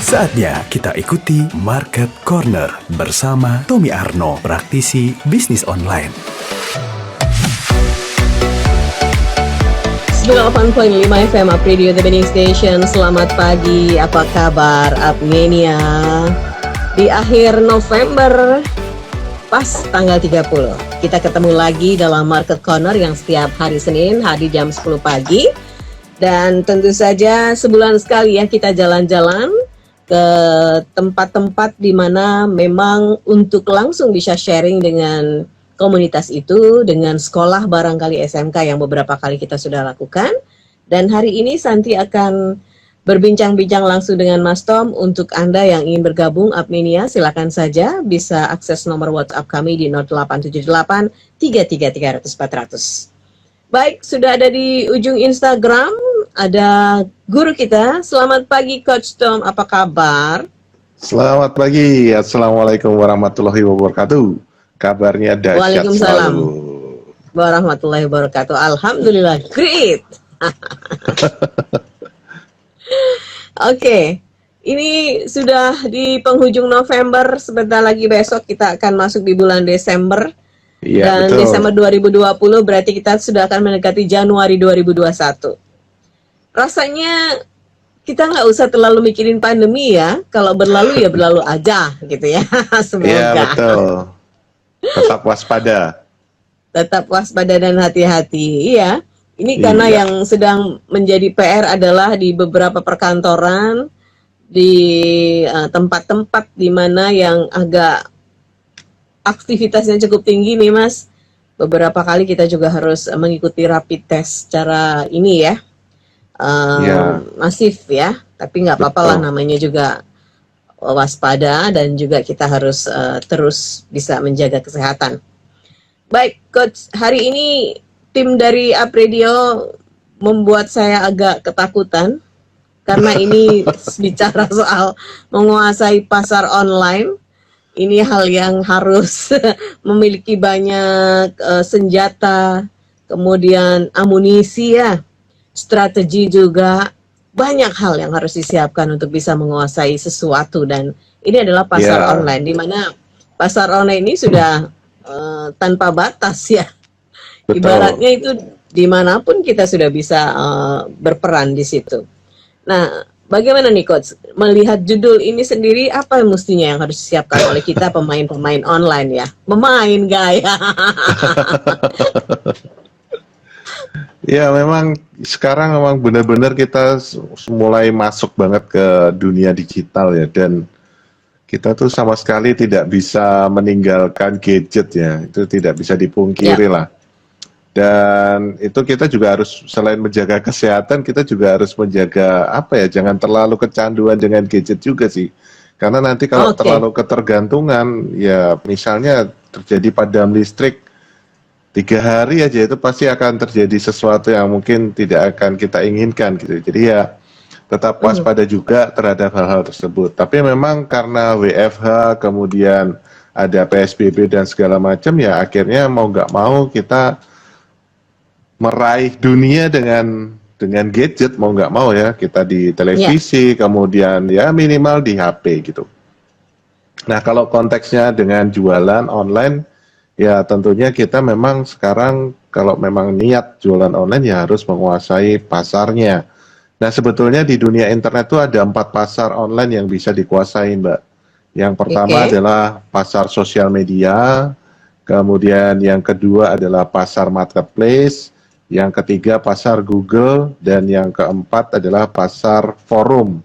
Saatnya kita ikuti Market Corner bersama Tommy Arno, praktisi bisnis online. 98.5 FM Up Radio The Bening Station. Selamat pagi, apa kabar Upmania? Di akhir November, pas tanggal 30, kita ketemu lagi dalam Market Corner yang setiap hari Senin hadir jam 10 pagi. Dan tentu saja sebulan sekali ya kita jalan-jalan ke tempat-tempat di mana memang untuk langsung bisa sharing dengan komunitas itu, dengan sekolah barangkali SMK yang beberapa kali kita sudah lakukan. Dan hari ini Santi akan berbincang-bincang langsung dengan Mas Tom. Untuk Anda yang ingin bergabung Upmania, silakan saja bisa akses nomor WhatsApp kami di 0878 333 400. Baik, sudah ada di ujung Instagram, ada guru kita. Selamat pagi Coach Tom, apa kabar? Selamat pagi, Assalamualaikum warahmatullahi wabarakatuh. Kabarnya dahsyat Waalaikumsalam selalu. warahmatullahi wabarakatuh. Alhamdulillah, great. Oke, ini sudah di penghujung November, sebentar lagi besok kita akan masuk di bulan Desember. Iya, Dan betul. Desember 2020 berarti kita sudah akan mendekati Januari 2021. Rasanya kita nggak usah terlalu mikirin pandemi ya, kalau berlalu ya berlalu aja gitu ya. Semoga. Iya, betul. Tetap waspada. Tetap waspada dan hati-hati. Iya, ini karena Iya. yang sedang menjadi PR adalah di beberapa perkantoran, di tempat-tempat di mana yang agak aktivitasnya cukup tinggi nih Mas. Beberapa kali kita juga harus mengikuti rapid test secara ini ya, Ya. masif ya. Tapi nggak apa-apa lah, Betul. namanya juga waspada dan juga kita harus terus bisa menjaga kesehatan. Baik, Coach, hari ini tim dari Up Radio membuat saya agak ketakutan karena ini bicara soal menguasai pasar online. Ini hal yang harus memiliki banyak senjata, kemudian amunisi ya, strategi juga. Banyak hal yang harus disiapkan untuk bisa menguasai sesuatu, dan ini adalah pasar online, di mana pasar online ini sudah tanpa batas ya. Betul. Ibaratnya itu dimanapun kita sudah bisa berperan di situ. Nah, bagaimana nih Coach, melihat judul ini sendiri, apa mestinya yang harus disiapkan oleh kita pemain-pemain online ya? Pemain gaya. Ya, memang sekarang memang benar-benar kita mulai masuk banget ke dunia digital ya, dan kita tuh sama sekali tidak bisa meninggalkan gadget ya, itu tidak bisa dipungkiri lah. Dan itu kita juga harus, selain menjaga kesehatan, kita juga harus menjaga apa ya, jangan terlalu kecanduan dengan gadget juga sih. Karena nanti kalau terlalu ketergantungan, ya misalnya terjadi padam listrik 3 hari aja, itu pasti akan terjadi sesuatu yang mungkin tidak akan kita inginkan gitu. Jadi ya tetap waspada juga terhadap hal-hal tersebut. Tapi memang karena WFH, kemudian ada PSBB dan segala macam, ya akhirnya mau nggak mau kita meraih dunia dengan gadget, mau nggak mau ya, kita di televisi, kemudian ya minimal di HP gitu. Nah, kalau konteksnya dengan jualan online, ya tentunya kita memang sekarang kalau memang niat jualan online ya harus menguasai pasarnya. Nah, sebetulnya di dunia internet itu ada 4 pasar online yang bisa dikuasai, Mbak. Yang pertama adalah pasar sosial media, kemudian yang kedua adalah pasar marketplace, yang ketiga pasar Google, dan yang keempat adalah pasar forum.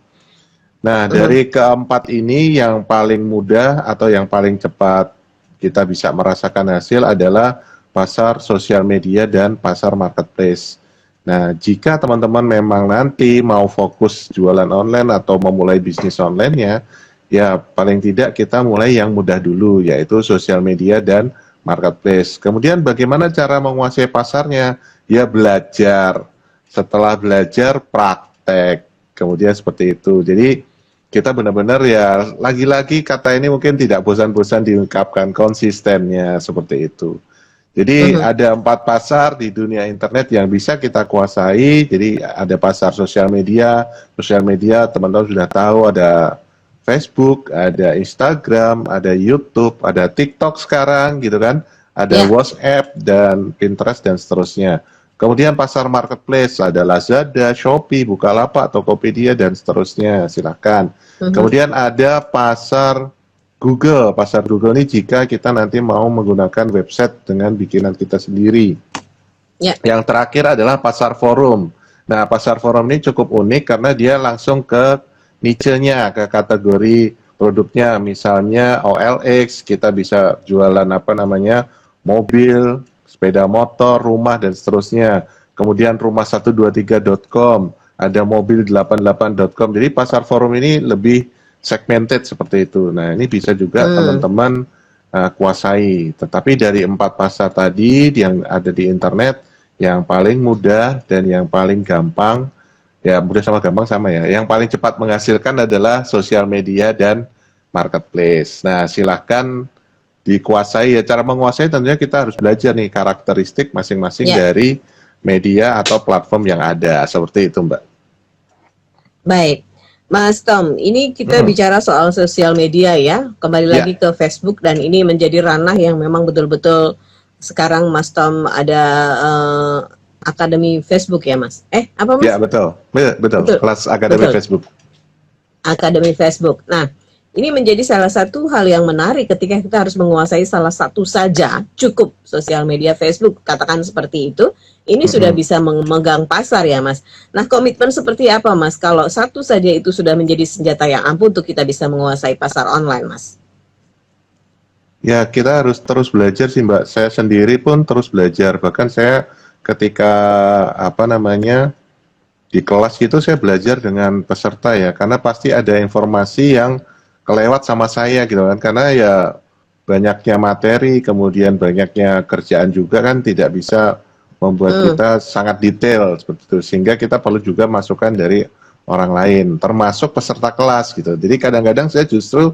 Nah, dari keempat ini yang paling mudah atau yang paling cepat kita bisa merasakan hasil adalah pasar sosial media dan pasar marketplace. Nah, jika teman-teman memang nanti mau fokus jualan online atau memulai bisnis online-nya, ya paling tidak kita mulai yang mudah dulu, yaitu sosial media dan marketplace. Kemudian bagaimana cara menguasai pasarnya? Ya belajar. Setelah belajar, praktek. Kemudian seperti itu. Jadi kita benar-benar ya, lagi-lagi kata ini mungkin tidak bosan-bosan diungkapkan, konsistennya seperti itu. Jadi ada 4 pasar di dunia internet yang bisa kita kuasai. Jadi ada pasar sosial media teman-teman sudah tahu ada Facebook, ada Instagram, ada YouTube, ada TikTok sekarang gitu kan, ada Ya. WhatsApp dan Pinterest dan seterusnya. Kemudian pasar marketplace, ada Lazada, Shopee, Bukalapak, Tokopedia dan seterusnya, silakan. Kemudian ada pasar Google. Pasar Google ini jika kita nanti mau menggunakan website dengan bikinan kita sendiri. Ya. Yang terakhir adalah pasar forum. Nah, pasar forum ini cukup unik karena dia langsung ke niche-nya, ke kategori produknya. Misalnya OLX, kita bisa jualan mobil, sepeda motor, rumah, dan seterusnya. Kemudian rumah123.com, ada mobil88.com. Jadi pasar forum ini lebih segmented seperti itu. Nah, ini bisa juga teman-teman kuasai. Tetapi dari 4 pasar tadi yang ada di internet, yang paling mudah dan yang paling gampang, ya mudah sama gampang sama ya, yang paling cepat menghasilkan adalah sosial media dan marketplace. Nah, silahkan dikuasai ya. Cara menguasai tentunya kita harus belajar nih karakteristik masing-masing dari media atau platform yang ada. Seperti itu, Mbak. Baik. Mas Tom, ini kita bicara soal sosial media ya, kembali lagi ke Facebook, dan ini menjadi ranah yang memang betul-betul sekarang Mas Tom ada Akademi Facebook ya Mas? Apa Mas? Ya betul. Kelas Akademi Facebook. Akademi Facebook. Nah, ini menjadi salah satu hal yang menarik ketika kita harus menguasai salah satu saja, cukup sosial media Facebook, katakan seperti itu. Ini sudah bisa memegang pasar ya Mas. Nah, komitmen seperti apa Mas kalau satu saja itu sudah menjadi senjata yang ampuh untuk kita bisa menguasai pasar online Mas? Ya, kita harus terus belajar sih Mbak. Saya sendiri pun terus belajar. Bahkan saya ketika di kelas gitu saya belajar dengan peserta ya. Karena pasti ada informasi yang kelewat sama saya gitu kan. Karena ya banyaknya materi, kemudian banyaknya kerjaan juga kan tidak bisa membuat kita sangat detail seperti itu. Sehingga kita perlu juga masukan dari orang lain, termasuk peserta kelas gitu. Jadi kadang-kadang saya justru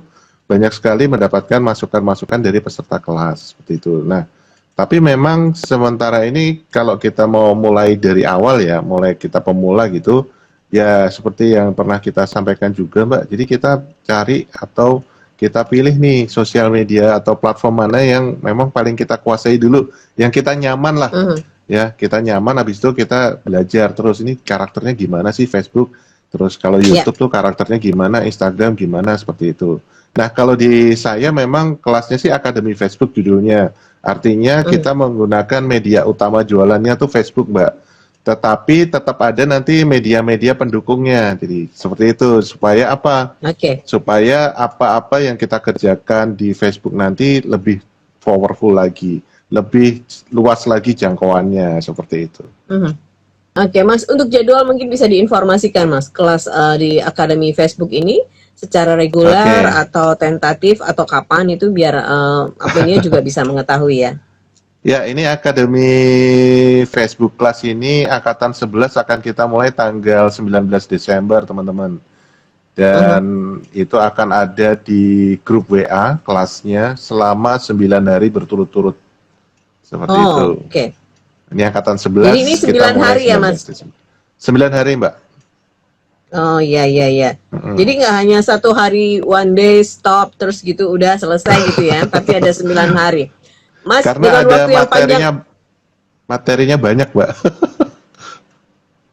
banyak sekali mendapatkan masukan-masukan dari peserta kelas seperti itu. Nah, tapi memang sementara ini kalau kita mau mulai dari awal ya, mulai kita pemula gitu, ya seperti yang pernah kita sampaikan juga Mbak. Jadi kita cari atau kita pilih nih sosial media atau platform mana yang memang paling kita kuasai dulu, yang kita nyaman lah. Ya, kita nyaman, habis itu kita belajar terus ini karakternya gimana sih Facebook. Terus kalau YouTube tuh karakternya gimana, Instagram gimana, seperti itu. Nah, kalau di saya memang kelasnya sih Akademi Facebook judulnya. Artinya kita menggunakan media utama jualannya tuh Facebook, Mbak. Tetapi tetap ada nanti media-media pendukungnya. Jadi seperti itu, supaya apa? Supaya apa-apa yang kita kerjakan di Facebook nanti lebih powerful lagi, lebih luas lagi jangkauannya, seperti itu. Oke, Mas, untuk jadwal mungkin bisa diinformasikan, Mas, kelas di Akademi Facebook ini secara reguler atau tentatif atau kapan itu biar apanya juga bisa mengetahui ya. Ya, ini Akademi Facebook kelas ini angkatan 11 akan kita mulai tanggal 19 Desember, teman-teman. Dan itu akan ada di grup WA kelasnya selama 9 hari berturut-turut. Seperti itu. Ini angkatan 11. Jadi ini 9 hari ya, Mas? 9 hari, Mbak. Oh iya. Jadi nggak hanya 1 hari one day stop terus gitu udah selesai gitu ya, tapi ada 9 hari. Mas, karena ada waktu materinya banyak, Mbak.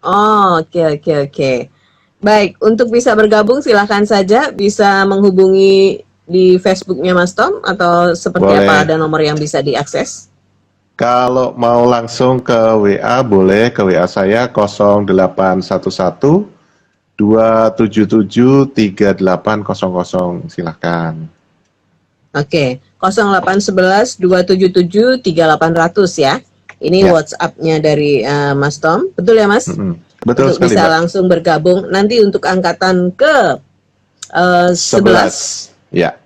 Oh, oke. Baik, untuk bisa bergabung silahkan saja bisa menghubungi di Facebooknya Mas Tom atau seperti apa, ada nomor yang bisa diakses? Kalau mau langsung ke WA boleh ke WA saya 0811 277 3800, silahkan. Oke, 0811 277 3800 ya. Ini WhatsApp-nya dari Mas Tom, betul ya Mas? Betul untuk sekali, bisa Mbak. langsung bergabung nanti untuk angkatan ke 11. Ya.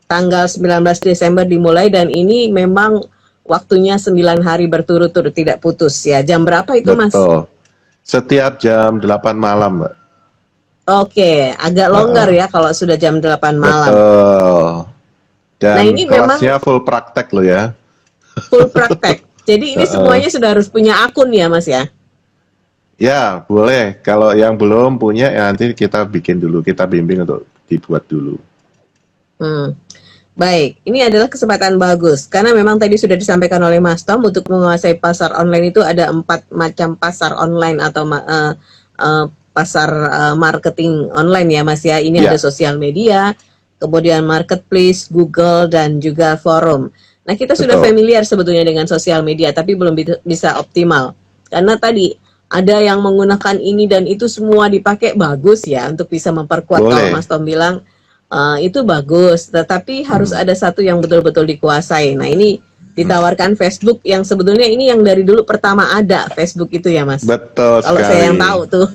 Tanggal 19 Desember dimulai dan ini memang waktunya 9 hari berturut-turut tidak putus ya. Jam berapa itu Mas? Betul. Setiap jam 8 malam, Mbak. Oke, agak longgar ya kalau sudah jam 8 malam. Betul. Dan nah, ini kelasnya full praktek loh ya. Full praktek. Jadi ini semuanya sudah harus punya akun ya Mas ya? Ya, boleh. Kalau yang belum punya ya nanti kita bikin dulu, kita bimbing untuk dibuat dulu. Hmm. Baik, ini adalah kesempatan bagus karena memang tadi sudah disampaikan oleh Mas Tom untuk menguasai pasar online itu ada 4 macam pasar online atau pasar marketing online ya Mas ya. Ini ada Ya, sosial media, kemudian marketplace, Google dan juga forum. Nah, kita sudah betul. familiar sebetulnya dengan sosial media tapi belum bisa optimal. Karena tadi ada yang menggunakan ini dan itu semua dipakai bagus ya untuk bisa memperkuat kalau Boleh. Mas Tom bilang itu bagus, tetapi harus ada satu yang betul-betul dikuasai. Nah, ini ditawarkan Facebook yang sebetulnya ini yang dari dulu pertama ada Facebook itu ya, Mas. Betul Kalau saya yang sekali. tahu tuh,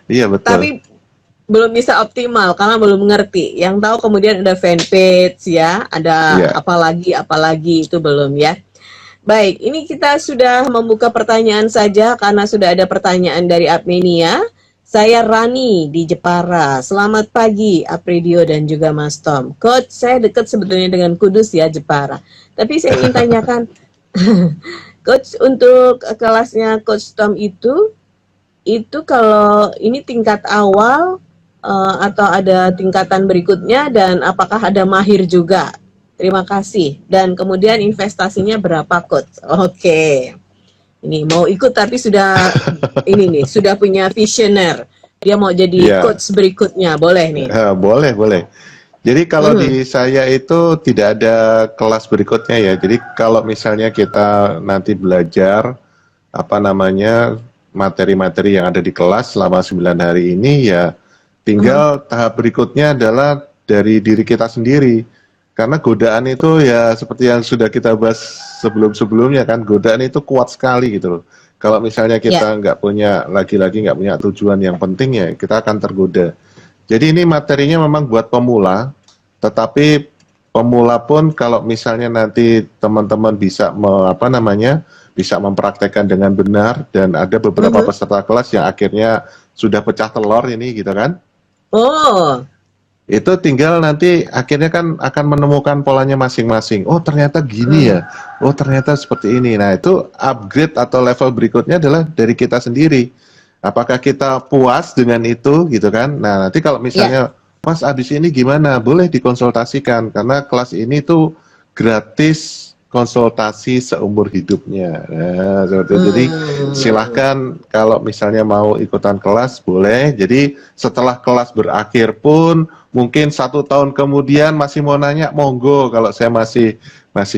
Iya betul. tapi belum bisa optimal karena belum mengerti. Yang tahu kemudian ada fanpage ya, ada Iya. apalagi itu belum ya. Baik, ini kita sudah membuka pertanyaan saja karena sudah ada pertanyaan dari Apmenia. Saya Rani di Jepara. Selamat pagi, Apridio dan juga Mas Tom. Coach, saya dekat sebetulnya dengan Kudus ya, Jepara. Tapi saya ingin tanyakan, Coach, untuk kelasnya Coach Tom itu kalau ini tingkat awal atau ada tingkatan berikutnya dan apakah ada mahir juga? Terima kasih. Dan kemudian investasinya berapa, Coach? Oke. Ini mau ikut tapi sudah ini nih, sudah punya visioner. Dia mau jadi Iya. coach berikutnya, boleh nih. Boleh, boleh. Jadi kalau di saya itu tidak ada kelas berikutnya ya. Jadi kalau misalnya kita nanti belajar apa namanya materi-materi yang ada di kelas selama 9 hari ini ya tinggal tahap berikutnya adalah dari diri kita sendiri. Karena godaan itu ya seperti yang sudah kita bahas sebelum-sebelumnya kan, godaan itu kuat sekali gitu loh. Kalau misalnya kita nggak punya, lagi-lagi nggak punya tujuan yang penting ya kita akan tergoda. Jadi ini materinya memang buat pemula, tetapi pemula pun kalau misalnya nanti teman-teman bisa bisa mempraktekkan dengan benar dan ada beberapa peserta kelas yang akhirnya sudah pecah telur ini gitu kan. Oh, Itu tinggal nanti akhirnya kan akan menemukan polanya masing-masing. Oh ternyata gini ya, oh ternyata seperti ini. Nah itu upgrade atau level berikutnya adalah dari kita sendiri. Apakah kita puas dengan itu gitu kan? Nah nanti kalau misalnya Mas abis ini gimana? Boleh dikonsultasikan karena kelas ini tuh gratis konsultasi seumur hidupnya. Nah, seperti itu. Jadi silahkan kalau misalnya mau ikutan kelas boleh. Jadi setelah kelas berakhir pun mungkin 1 tahun kemudian masih mau nanya, monggo. Kalau saya masih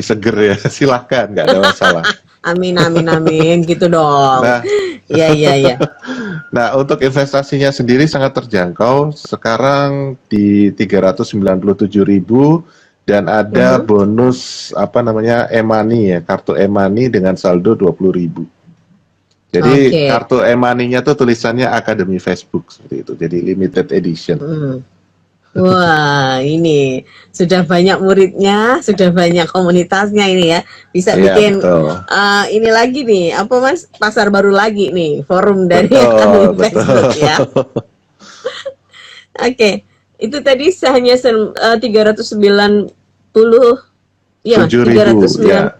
seger ya, silahkan, nggak ada masalah. amin amin amin gitu dong. Nah, Iya. nah untuk investasinya sendiri sangat terjangkau. Sekarang di 397.000 dan ada bonus e-money ya, kartu e-money dengan saldo 20.000. Jadi Oke. kartu e-money-nya tuh tulisannya Akademi Facebook seperti itu. Jadi limited edition. Wah, ini sudah banyak muridnya, sudah banyak komunitasnya ini ya. Bisa Iya, bikin betul. ini lagi nih, apa Mas? Pasar baru lagi nih, forum dari Betul, Akademi betul. Facebook ya. Oke, itu tadi hanya 390 ya, Mas, 7.000 ya.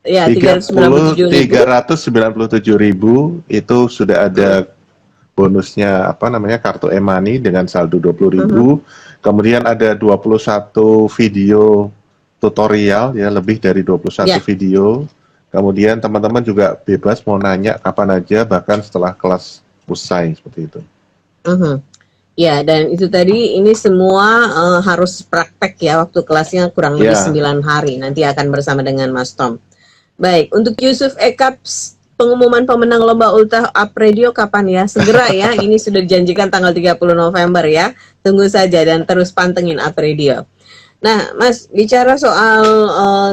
ya 397.000 itu sudah ada bonusnya kartu e-money dengan saldo 20.000. Kemudian ada 21 video tutorial ya, lebih dari 21 video. Kemudian teman-teman juga bebas mau nanya kapan aja bahkan setelah kelas usai seperti itu. Ya, dan itu tadi ini semua harus praktek ya, waktu kelasnya kurang lebih 9 hari. Nanti akan bersama dengan Mas Tom. Baik, untuk Yusuf Ekaps, pengumuman pemenang lomba Ultra Up Radio kapan ya? Segera ya, ini sudah dijanjikan tanggal 30 November ya. Tunggu saja dan terus pantengin Up Radio. Nah, Mas, bicara soal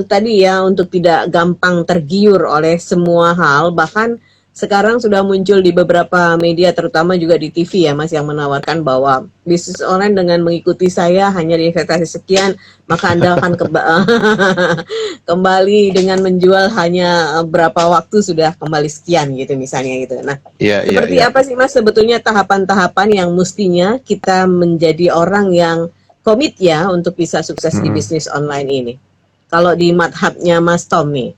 tadi ya, untuk tidak gampang tergiur oleh semua hal, bahkan sekarang sudah muncul di beberapa media, terutama juga di TV ya Mas, yang menawarkan bahwa bisnis online dengan mengikuti saya hanya di investasi sekian, maka Anda akan kembali dengan menjual hanya berapa waktu sudah kembali sekian gitu misalnya gitu. Nah, seperti apa sih Mas sebetulnya tahapan-tahapan yang mestinya kita menjadi orang yang komit ya untuk bisa sukses di bisnis online ini? Kalau di madhabnya Mas Tom nih.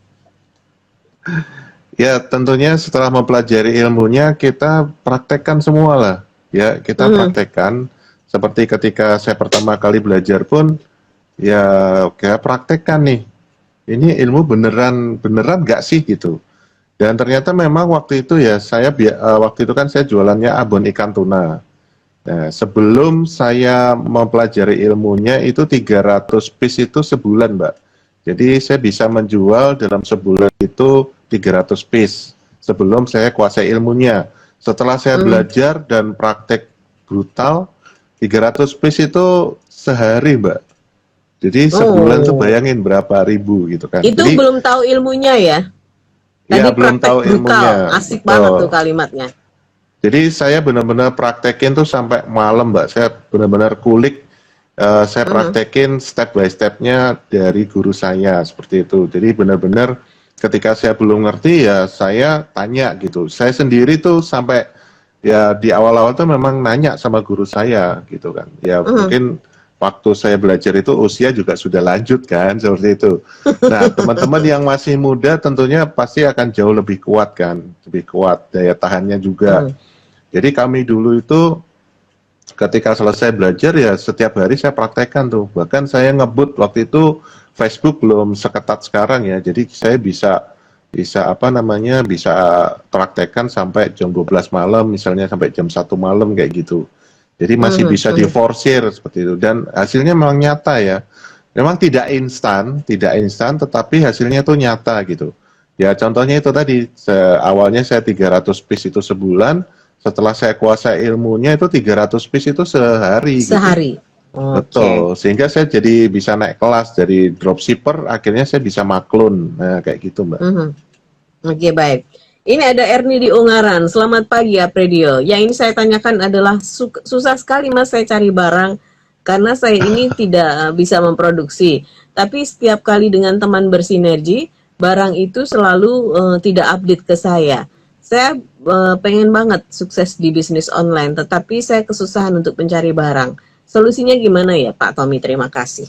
Ya tentunya setelah mempelajari ilmunya kita praktekkan semua lah ya, kita praktekkan seperti ketika saya pertama kali belajar pun, ya kayak praktekkan nih, ini ilmu beneran nggak sih gitu. Dan ternyata memang waktu itu ya waktu itu kan saya jualannya abon ikan tuna. Nah, sebelum saya mempelajari ilmunya itu 300 piece itu sebulan, Mbak. Jadi saya bisa menjual dalam sebulan itu 300 piece sebelum saya kuasai ilmunya. Setelah saya belajar dan praktek brutal, 300 piece itu sehari, Mbak. Jadi sebulan tuh Oh, bayangin berapa ribu gitu kan. itu Jadi belum tahu ilmunya ya? ya Tadi belum praktek tahu brutal, ilmunya. asik banget tuh Betul. kalimatnya. Jadi saya benar-benar praktekin tuh sampai malam, Mbak. Saya benar-benar kulik, saya Mhm. praktekin step by stepnya dari guru saya seperti itu. Jadi benar-benar ketika saya belum ngerti ya saya tanya gitu. Saya sendiri tuh sampai ya di awal-awal tuh memang nanya sama guru saya gitu kan. Ya Mhm. mungkin waktu saya belajar itu usia juga sudah lanjut kan seperti itu. Nah, teman-teman yang masih muda tentunya pasti akan jauh lebih kuat kan, lebih kuat daya tahannya juga. Mhm. Jadi kami dulu itu ketika selesai belajar ya setiap hari saya praktekkan tuh. Bahkan saya ngebut waktu itu Facebook belum seketat sekarang ya. Jadi saya bisa bisa apa namanya bisa praktekkan sampai jam 12 malam misalnya sampai jam 1 malam kayak gitu. Jadi masih Mhm. bisa Mhm. diforsir seperti itu dan hasilnya memang nyata ya. Memang tidak instan tetapi hasilnya tuh nyata gitu. Ya contohnya itu tadi awalnya saya 300 piece itu sebulan, setelah saya kuasai ilmunya itu 300 piece itu sehari gitu. Sehari. Oke. Betul, sehingga saya jadi bisa naik kelas dari dropshipper akhirnya saya bisa maklun. Nah, kayak gitu, Mbak. Mhm. Oke, baik. Ini ada Erni di Ungaran. Selamat pagi, Apredio. Yang ini saya tanyakan adalah susah sekali Mas saya cari barang karena saya ini tidak bisa memproduksi. Tapi setiap kali dengan teman bersinergi, barang itu selalu tidak update ke saya. Saya pengen banget sukses di bisnis online, tetapi saya kesusahan untuk mencari barang. Solusinya gimana ya, Pak Tommy? Terima kasih.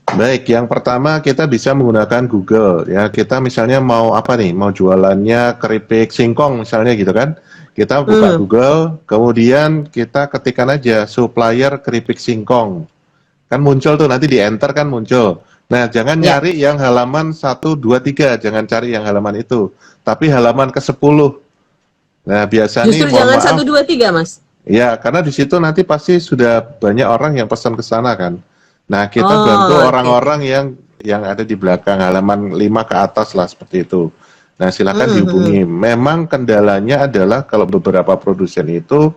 Baik, yang pertama kita bisa menggunakan Google ya. Kita misalnya mau apa nih? Mau jualannya keripik singkong misalnya gitu kan. Kita buka Hmm, Google, kemudian kita ketikkan aja supplier keripik singkong. Kan muncul tuh nanti di enter kan muncul. Nah, jangan ya. nyari yang halaman 1, 2, 3, jangan cari yang halaman itu. Tapi halaman ke-10. Nah, biasa nih Justru mohon jangan maaf, 1, 2, 3, Mas. ya karena di situ nanti pasti sudah banyak orang yang pesan ke sana kan. Nah, kita bantu Oh, oke. orang-orang yang ada di belakang halaman 5 ke atas lah seperti itu. Nah, silakan Mhm, mhm. dihubungi. Memang kendalanya adalah kalau beberapa produsen itu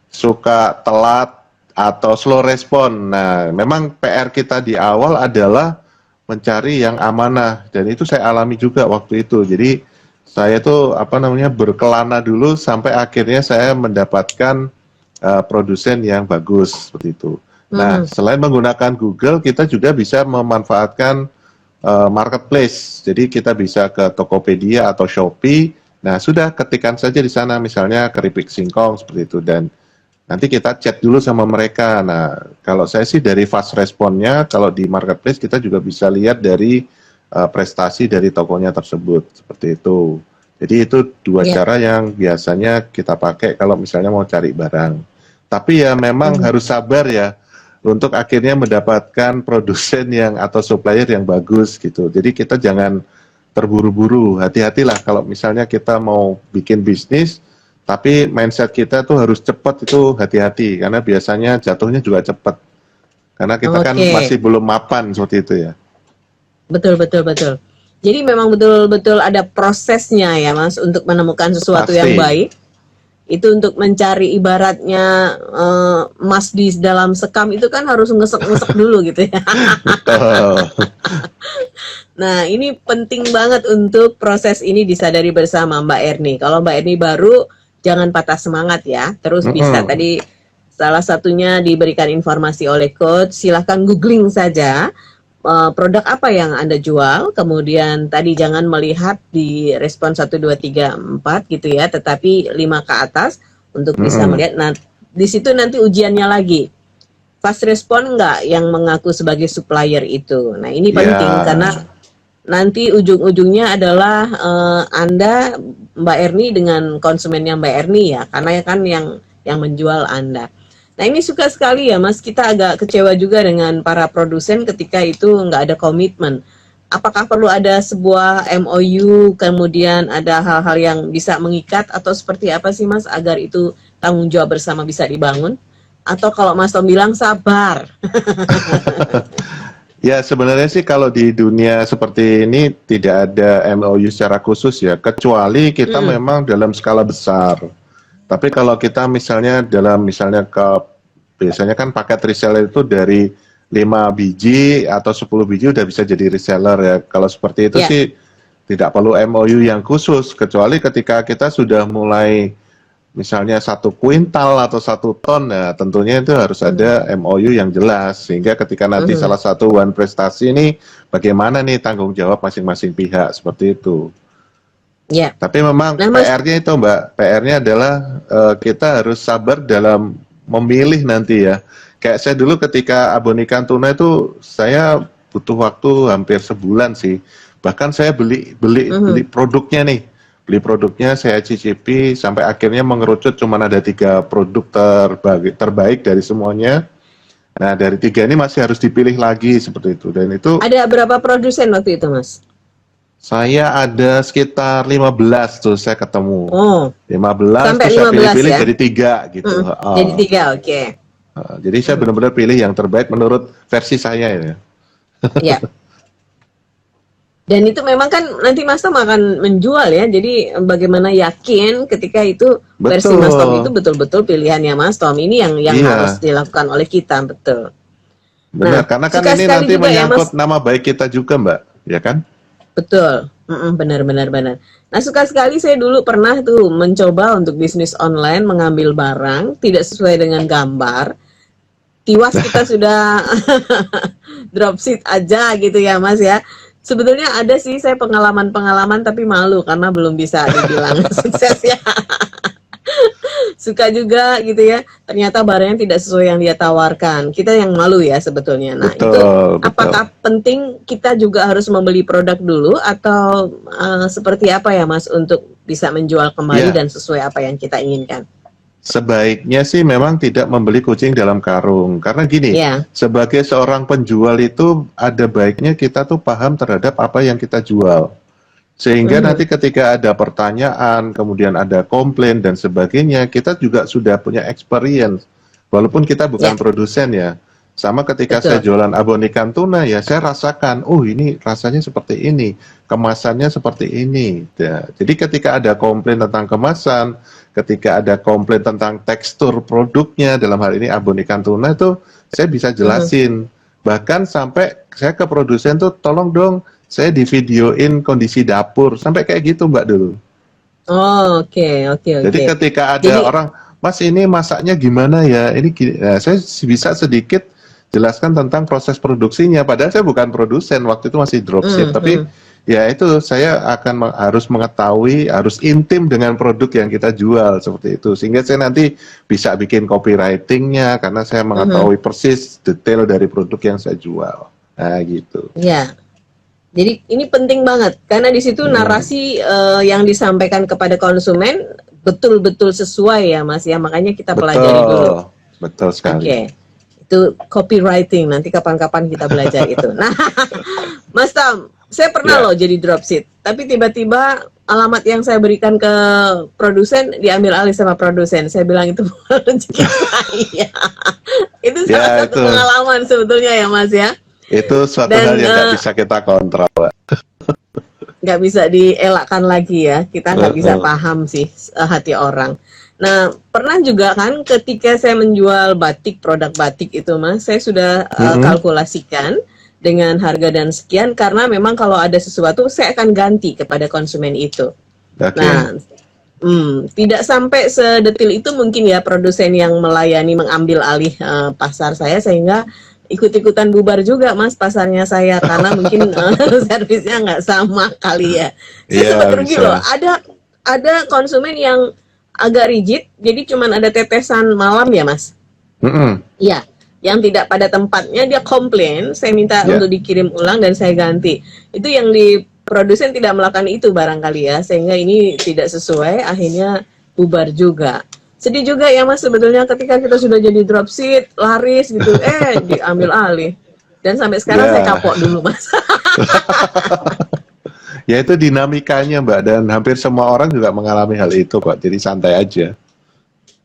suka telat atau slow respon. Nah, memang PR kita di awal adalah mencari yang amanah dan itu saya alami juga waktu itu. Jadi saya tuh apa namanya berkelana dulu sampai akhirnya saya mendapatkan produsen yang bagus seperti itu. Nah, Mhm. selain menggunakan Google, kita juga bisa memanfaatkan marketplace. Jadi kita bisa ke Tokopedia atau Shopee. Nah, sudah ketikkan saja di sana misalnya keripik singkong seperti itu dan nanti kita chat dulu sama mereka. Nah, kalau saya sih dari fast responnya, kalau di marketplace kita juga bisa lihat dari prestasi dari tokonya tersebut seperti itu. Jadi itu dua Ya. cara yang biasanya kita pakai kalau misalnya mau cari barang. Tapi ya memang Mhm. harus sabar ya untuk akhirnya mendapatkan produsen yang atau supplier yang bagus gitu. Jadi kita jangan terburu-buru, hati-hatilah kalau misalnya kita mau bikin bisnis, tapi mindset kita tuh harus cepat itu hati-hati karena biasanya jatuhnya juga cepat. Karena kita kan Oke. masih belum mapan seperti itu ya. Betul, betul, betul. Jadi memang betul-betul ada prosesnya ya, Mas, untuk menemukan sesuatu yang Pasti. baik. Itu untuk mencari ibaratnya emas di dalam sekam itu kan harus ngesek-ngesek dulu gitu ya. Betul. Nah, ini penting banget untuk proses ini disadari bersama Mbak Erni. Kalau Mbak Erni baru, jangan patah semangat ya. Terus bisa Mm-mm. tadi salah satunya diberikan informasi oleh coach. Silahkan googling saja produk apa yang Anda jual. Kemudian tadi jangan melihat di respon 1, 2, 3, 4 gitu ya. Tetapi 5 ke atas untuk bisa Mm-mm. melihat. Nah, di situ nanti ujiannya lagi. Fast respon nggak yang mengaku sebagai supplier itu. Nah, ini penting karena Ya, nanti ujung-ujungnya adalah Anda Mbak Erni dengan konsumennya Mbak Erni ya, karena kan yang menjual Anda. Nah ini suka sekali ya Mas, kita agak kecewa juga dengan para produsen ketika itu nggak ada komitmen. Apakah perlu ada sebuah MOU, kemudian ada hal-hal yang bisa mengikat, atau seperti apa sih Mas agar itu tanggung jawab bersama bisa dibangun? Atau kalau Mas Tom bilang sabar. Ya sebenarnya sih kalau di dunia seperti ini tidak ada MOU secara khusus ya, kecuali kita memang dalam skala besar. Tapi kalau kita misalnya biasanya kan paket reseller itu dari 5 biji atau 10 biji udah bisa jadi reseller ya. Kalau seperti itu sih tidak perlu MOU yang khusus, kecuali ketika kita sudah mulai misalnya 1 kuintal atau 1 ton, ya tentunya itu harus ada MOU yang jelas, sehingga ketika nanti salah satu one prestasi ini bagaimana nih tanggung jawab masing-masing pihak, seperti itu. Ya. Tapi memang PR-nya itu Mbak, PR-nya adalah kita harus sabar dalam memilih nanti ya. Kayak saya dulu ketika abon ikan tuna itu saya butuh waktu hampir sebulan sih. Bahkan saya beli produknya nih. Beli produknya, saya cicipi sampai akhirnya mengerucut cuma ada 3 produk terbaik dari semuanya. Nah dari 3 ini masih harus dipilih lagi seperti itu. Dan itu ada berapa produsen waktu itu Mas? Saya ada sekitar 15 tuh saya ketemu. 15 sampai terus saya 15 pilih-pilih ya? jadi 3 gitu. Jadi 3, oke. Jadi saya benar-benar pilih yang terbaik menurut versi saya ya. Ya. Dan itu memang kan nanti Mas Tom akan menjual ya. Jadi bagaimana yakin ketika itu versi Mas Tom itu betul-betul pilihannya Mas Tom. Ini yang harus dilakukan oleh kita, betul. Benar, karena kan ini nanti menyangkut nama baik kita juga Mbak, ya kan? Betul, benar. Nah suka sekali saya dulu pernah tuh mencoba untuk bisnis online, mengambil barang tidak sesuai dengan gambar. Tiwas kita sudah dropship aja gitu ya Mas ya. Sebetulnya ada sih saya pengalaman tapi malu karena belum bisa dibilang sukses ya. Suka juga gitu ya, ternyata barangnya tidak sesuai yang dia tawarkan. Kita yang malu ya sebetulnya. Nah betul. Apakah penting kita juga harus membeli produk dulu atau seperti apa ya Mas untuk bisa menjual kembali dan sesuai apa yang kita inginkan? Sebaiknya sih memang tidak membeli kucing dalam karung. Karena gini, sebagai seorang penjual itu ada baiknya kita tuh paham terhadap apa yang kita jual. Sehingga nanti ketika ada pertanyaan, kemudian ada komplain dan sebagainya, kita juga sudah punya experience. Walaupun kita bukan produsen ya. Sama ketika saya jualan abon ikan tuna ya, saya rasakan, oh ini rasanya seperti ini, kemasannya seperti ini. Ya. Jadi ketika ada komplain tentang kemasan, ketika ada komplain tentang tekstur produknya, dalam hal ini abon ikan tuna itu saya bisa jelasin. Bahkan sampai saya ke produsen tuh, tolong dong saya di videoin kondisi dapur, sampai kayak gitu Mbak dulu. Oke. Jadi ketika ada orang, Mas ini masaknya gimana ya, ini saya bisa sedikit jelaskan tentang proses produksinya, padahal saya bukan produsen, waktu itu masih dropship, tapi ya itu saya harus mengetahui, harus intim dengan produk yang kita jual, seperti itu, sehingga saya nanti bisa bikin copywritingnya, karena saya mengetahui persis detail dari produk yang saya jual. Nah gitu. Ya. Jadi ini penting banget karena di situ narasi yang disampaikan kepada konsumen betul-betul sesuai ya Mas ya, makanya kita pelajari dulu. Betul sekali. Oke. Itu copywriting, nanti kapan-kapan kita belajar itu. Nah, Mas Tom, saya pernah loh jadi dropship, tapi tiba-tiba alamat yang saya berikan ke produsen diambil alih sama produsen. Saya bilang itu bukan rezeki saya. Itu salah satu pengalaman sebetulnya ya Mas ya. Itu suatu hal yang nggak bisa kita kontrol. Nggak bisa dielakkan lagi ya, kita nggak bisa paham sih hati orang. Nah, pernah juga kan ketika saya menjual batik, produk batik itu Mas, saya sudah kalkulasikan dengan harga dan sekian, karena memang kalau ada sesuatu saya akan ganti kepada konsumen itu. Nah, tidak sampai sedetil itu mungkin ya produsen yang melayani mengambil alih pasar saya, sehingga ikut-ikutan bubar juga Mas pasarnya saya, karena mungkin servisnya nggak sama kali ya. Saya sempat rugi loh. Ada konsumen yang agak rigid, jadi cuman ada tetesan malam ya Mas. Iya, yang tidak pada tempatnya dia komplain, saya minta untuk dikirim ulang dan saya ganti. Itu yang di produsen tidak melakukan itu barangkali ya, sehingga ini tidak sesuai, akhirnya bubar juga. Sedih juga ya Mas sebetulnya ketika kita sudah jadi dropship, laris gitu, diambil alih. Dan sampai sekarang saya Ya, kapok dulu Mas. ya itu dinamikanya Mbak, dan hampir semua orang juga mengalami hal itu kok, jadi santai aja.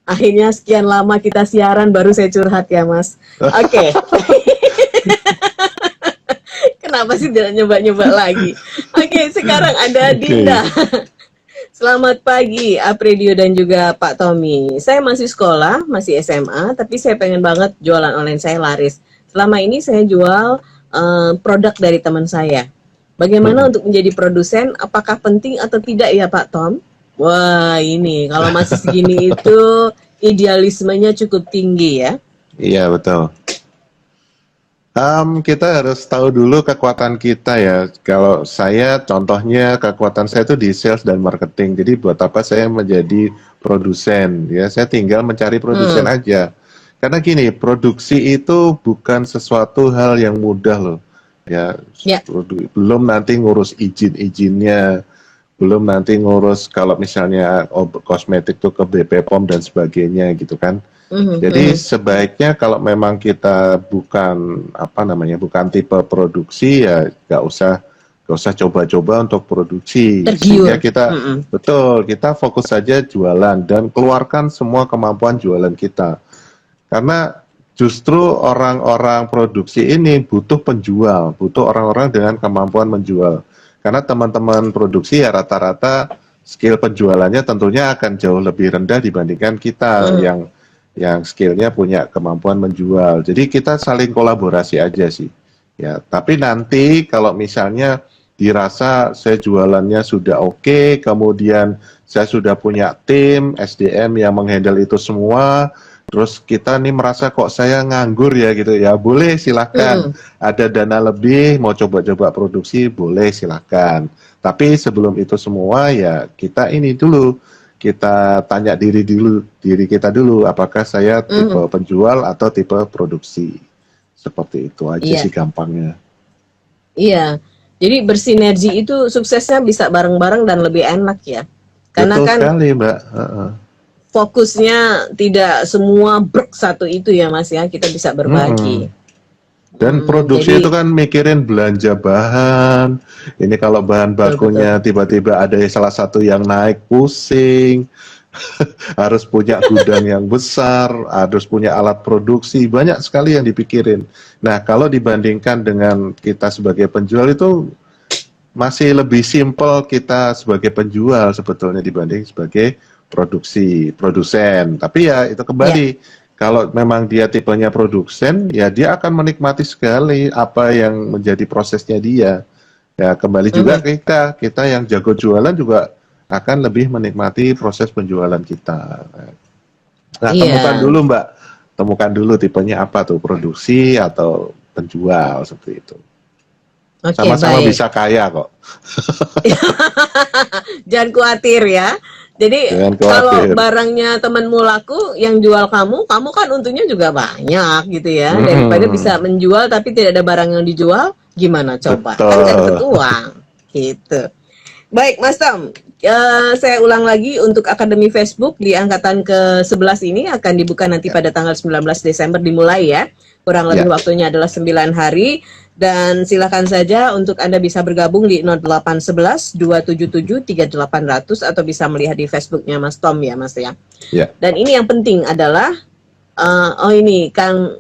Akhirnya sekian lama kita siaran baru saya curhat ya Mas. Oke. Kenapa sih tidak nyoba-nyoba lagi? Oke, sekarang ada Oke. Dinda. Selamat pagi, Apredio dan juga Pak Tommy. Saya masih sekolah, masih SMA, tapi saya pengen banget jualan online saya laris. Selama ini saya jual produk dari teman saya. Bagaimana untuk menjadi produsen? Apakah penting atau tidak ya Pak Tom? Wah, ini kalau masih segini itu idealismenya cukup tinggi ya. Iya, betul. Kita harus tahu dulu kekuatan kita ya. Kalau saya, contohnya kekuatan saya itu di sales dan marketing. Jadi buat apa saya menjadi produsen? Ya, saya tinggal mencari produsen aja. Karena gini, produksi itu bukan sesuatu hal yang mudah loh. Ya, Ya. belum nanti ngurus izin-izinnya, belum nanti ngurus kalau misalnya kosmetik tuh ke BP POM dan sebagainya gitu kan. Jadi sebaiknya kalau memang kita bukan bukan tipe produksi ya nggak usah coba-coba untuk produksi. Tergiur. Sehingga kita fokus saja jualan dan keluarkan semua kemampuan jualan kita. Karena justru orang-orang produksi ini butuh penjual, butuh orang-orang dengan kemampuan menjual. Karena teman-teman produksi ya rata-rata skill penjualannya tentunya akan jauh lebih rendah dibandingkan kita yang skillnya punya kemampuan menjual. Jadi kita saling kolaborasi aja sih. Ya, tapi nanti kalau misalnya dirasa saya jualannya sudah oke, kemudian saya sudah punya tim SDM yang menghandle itu semua, terus kita nih merasa kok saya nganggur ya gitu ya, boleh silahkan. Ada dana lebih, mau coba-coba produksi, boleh silahkan. Tapi sebelum itu semua ya kita ini dulu, kita tanya diri kita dulu, apakah saya tipe penjual atau tipe produksi. Seperti itu aja sih gampangnya. Iya, jadi bersinergi itu suksesnya bisa bareng-bareng dan lebih enak ya. Karena Betul kan sekali Mbak. fokusnya tidak semua brek satu itu ya Mas ya, kita bisa berbagi. Dan produksi jadi- itu kan mikirin belanja bahan. Ini kalau bahan bakunya tiba-tiba ada salah satu yang naik, pusing. Harus punya gudang yang besar, harus punya alat produksi, banyak sekali yang dipikirin. Nah, kalau dibandingkan dengan kita sebagai penjual itu masih lebih simpel kita sebagai penjual sebetulnya dibanding sebagai produsen. Tapi ya itu kembali, kalau memang dia tipenya produsen, ya dia akan menikmati sekali apa yang menjadi prosesnya dia. Ya kembali juga kita yang jago jualan juga akan lebih menikmati proses penjualan kita. Nah, temukan dulu tipenya apa tuh, produksi atau penjual seperti itu. Oke, Sama-sama baik. bisa kaya kok. Jangan khawatir ya. Jadi Jangan kalau khawatir. barangnya temanmu laku, yang jual kamu kan untungnya juga banyak gitu ya. Daripada bisa menjual tapi tidak ada barang yang dijual, gimana coba? Betul. Kan nggak dapat uang. Gitu. Baik, Mas Tom. Saya ulang lagi untuk Akademi Facebook di angkatan ke-11 ini akan dibuka nanti pada tanggal 19 Desember dimulai ya. Kurang lebih waktunya adalah 9 hari. Dan silakan saja untuk Anda bisa bergabung di 0811 277 3800 atau bisa melihat di Facebooknya Mas Tom ya Mas ya. Ya. Dan ini yang penting adalah ini Kang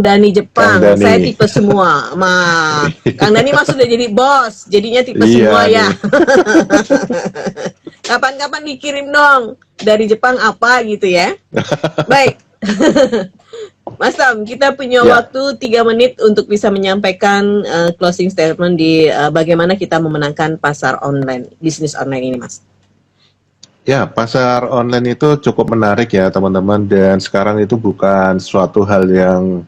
Dani Jepang. Kang Dani. Saya tipe semua. Kang Dani mah sudah jadi bos, jadinya tipe Iya, semua ya. nih. Kapan-kapan dikirim dong dari Jepang apa gitu ya. Baik. Mas Tom, kita punya waktu 3 menit untuk bisa menyampaikan closing statement di bagaimana kita memenangkan pasar online, bisnis online ini, Mas. Ya, pasar online itu cukup menarik ya teman-teman, dan sekarang itu bukan suatu hal yang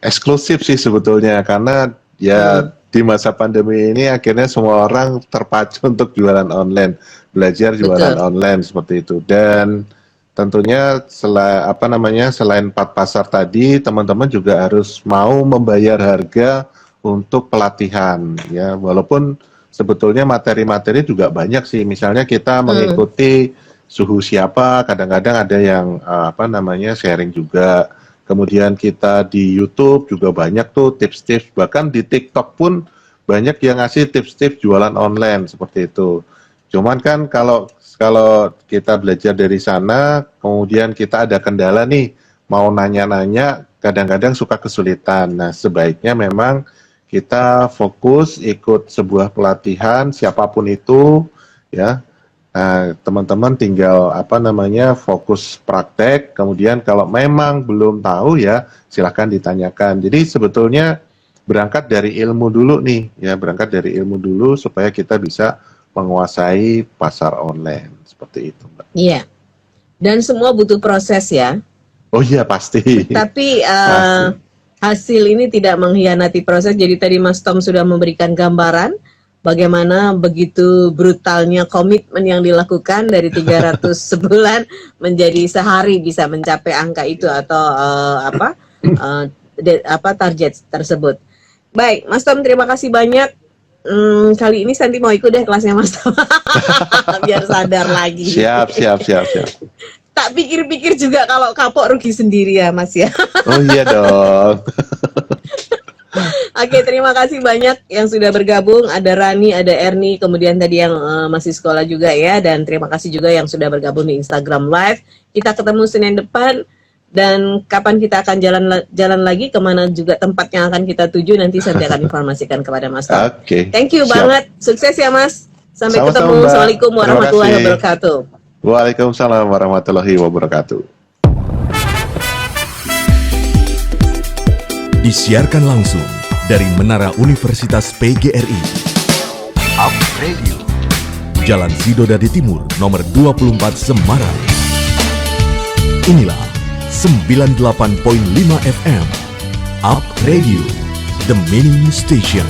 eksklusif sih sebetulnya, karena ya di masa pandemi ini akhirnya semua orang terpacu untuk jualan online, belajar jualan online seperti itu. Dan tentunya selain 4 pasar tadi, teman-teman juga harus mau membayar harga untuk pelatihan ya, walaupun sebetulnya materi-materi juga banyak sih. Misalnya kita mengikuti suhu siapa, kadang-kadang ada yang sharing juga. Kemudian kita di YouTube juga banyak tuh tips-tips, bahkan di TikTok pun banyak yang ngasih tips-tips jualan online seperti itu. Cuman kan kalau kita belajar dari sana, kemudian kita ada kendala nih, mau nanya-nanya, kadang-kadang suka kesulitan. Nah, sebaiknya memang kita fokus ikut sebuah pelatihan, siapapun itu, ya. Nah, teman-teman tinggal fokus praktek, kemudian kalau memang belum tahu ya silakan ditanyakan. Jadi sebetulnya berangkat dari ilmu dulu nih, ya, berangkat dari ilmu dulu supaya kita bisa menguasai pasar online seperti itu, Mbak. Iya. Dan semua butuh proses ya. Oh iya pasti. Tapi Pasti. hasil ini tidak mengkhianati proses. Jadi tadi Mas Tom sudah memberikan gambaran bagaimana begitu brutalnya komitmen yang dilakukan dari 300 sebulan menjadi sehari bisa mencapai angka itu atau target tersebut. Baik, Mas Tom, terima kasih banyak. Kali ini Santi mau ikut deh kelasnya Mas Tom. Biar sadar lagi. Siap. Tak pikir-pikir juga kalau kapok rugi sendiri ya Mas ya. Oh iya dong. Oke, terima kasih banyak yang sudah bergabung. Ada Rani, ada Erni, kemudian tadi yang masih sekolah juga ya. Dan terima kasih juga yang sudah bergabung di Instagram Live. Kita ketemu Senin depan. Dan kapan kita akan jalan lagi, kemana juga tempat yang akan kita tuju, nanti Santi akan informasikan kepada Mas Tom. Oke. Thank you Siap. banget. Sukses ya Mas. Sampai Sama-sama, ketemu. Mbak. Assalamualaikum Terima warahmatullahi kasih. wabarakatuh. Waalaikumsalam warahmatullahi wabarakatuh. Disiarkan langsung dari Menara Universitas PGRI. Up Radio. Jalan Sidodadi Timur, nomor 24 Semarang. Inilah 98.5 FM. Up Radio, the mini station.